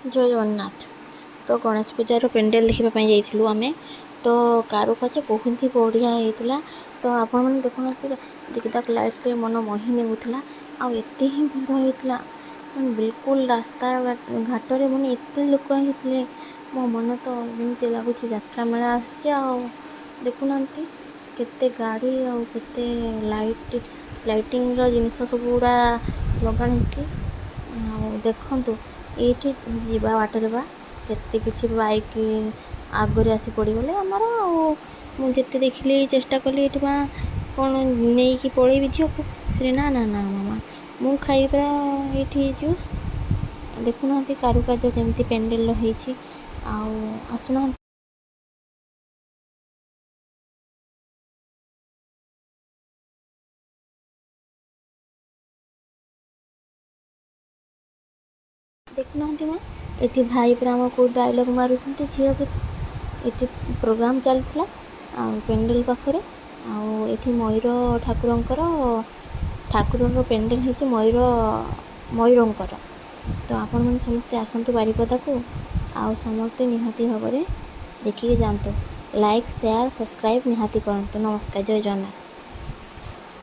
जय जगन्नाथ। तो गणेश पूजार पेंडेल देखा जाइलु आमे। तो कारुकार्य बहुत ही बढ़िया होता। तो आपण मैंने देखुना दिखदाक लाइट मन मोहि नेउला आते ही भिड़ होता मैं बिल्कुल रास्ता घाटे मैंने एत लोक होते मो मन तो जमी लगुच यात्रा मेला देखुना केते गाड़ी आते लाइटिंग जिनस सब गुड़ा लगाई देखु ये जीवा बाटर बा केते किसी बाइक आगरे आसी पड़गले आमर मुझे देखिली चेष्टा कली ये कौन नहीं कि पलैबी झील को से ना ना ना मामा मु खाई पूरा ये जूस देखुना कारुकार्य केमती पेंडेल होती आसुना देखुना मैं ये भाई पूरा को डायलॉग मारुंट झील के ये प्रोग्राम चलता पेंडेल पाखे आठी मयूर ठाकुर पेंडेल है मयूरंकर तो आपण मैंने समस्ते आसतु बारिपदा को आ समस्ते निहाती भाव देखिए जातु लाइक शेयर सब्सक्राइब निहाती करूँ। नमस्कार। जय जगन्नाथ।